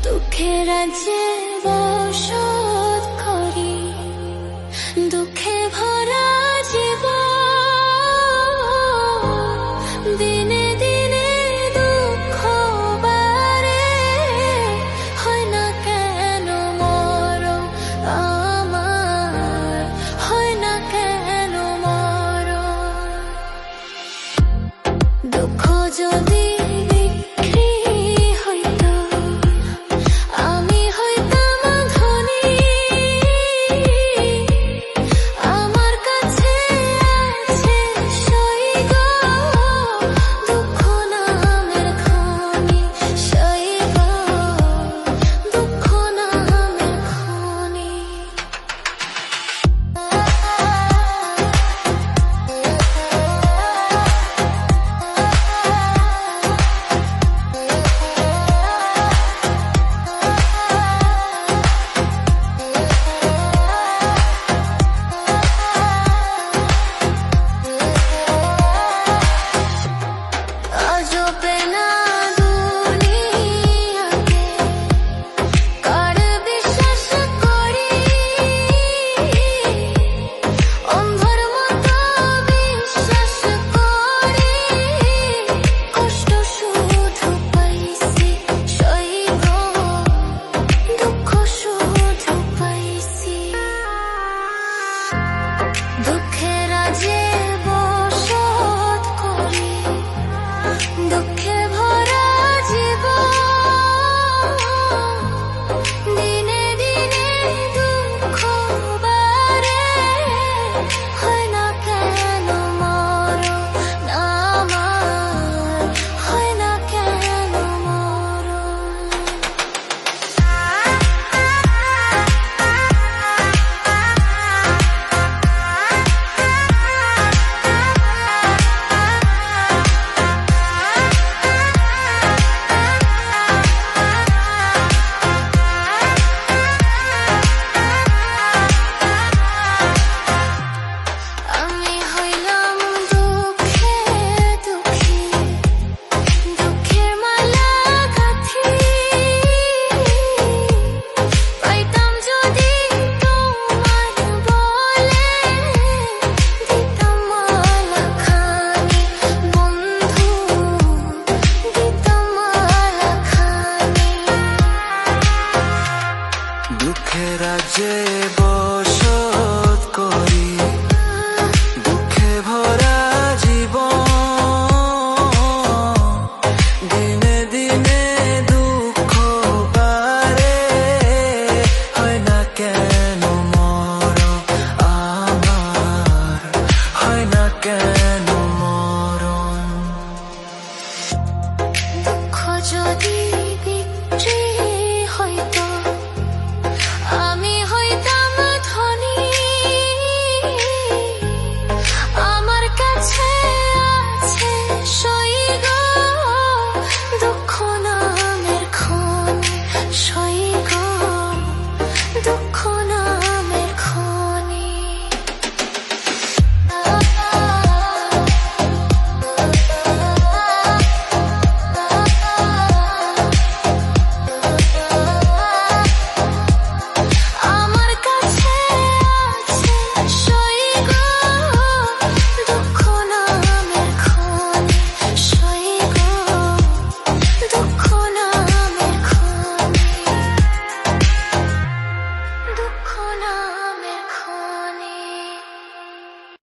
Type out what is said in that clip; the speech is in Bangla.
দুঃখের রাজ্যে বসত করি, দুঃখে ভরা জীবন, দিনে দিনে দুঃখ বাড়ে, হয় না কেন মরণ আমার, হয় না কেন মরণ। দুঃখ যদি বিক্রি হইতো, আমি হইতাম ধনী, আমার কাছে আছে সইগ দুঃখ নামের খনি, সইগ দুঃখ নামের খনি। আজবে না দুনিয়াতে কার বিশ্বাস করি, অন্ধর মতো বিশ্বাস করি, কষ্ট শুধু পাইছি সইব দুঃখ শুধু পাইছি। দুঃখের রাজ্যে বসত করি, দুঃখে ভরা জীবন, দিনে দিনে দুঃখ বাড়ে, হয় না কেন মরণ আমার, হয় না কেন মরণ। আমি হইলাম দুঃখে দুঃখী, দুঃখের মালা গাঁথি, পাইতাম যদি তোমার বলে, দিতাম মালা খানি বন্ধু, দিতাম মালা খানি। দুঃখের রাজ্যে বসত করি, দুঃখে ভরা জীবন, দিনে দিনে দুঃখ বাড়ে, হয় না কেন মরণ আমার, হয় না কেন মরণ। দুঃখ যদি বিক্রি হইতো, আমি হইতাম ধনী, আমার কাছে আছে সইগ দুঃখ নামের খনি, সইগ দুঃখ নামের খনি। আমার কাছে আছে সইগ দুঃখ নামের খনি, সইগ দুঃখ নামের খনি, দুঃখ নামের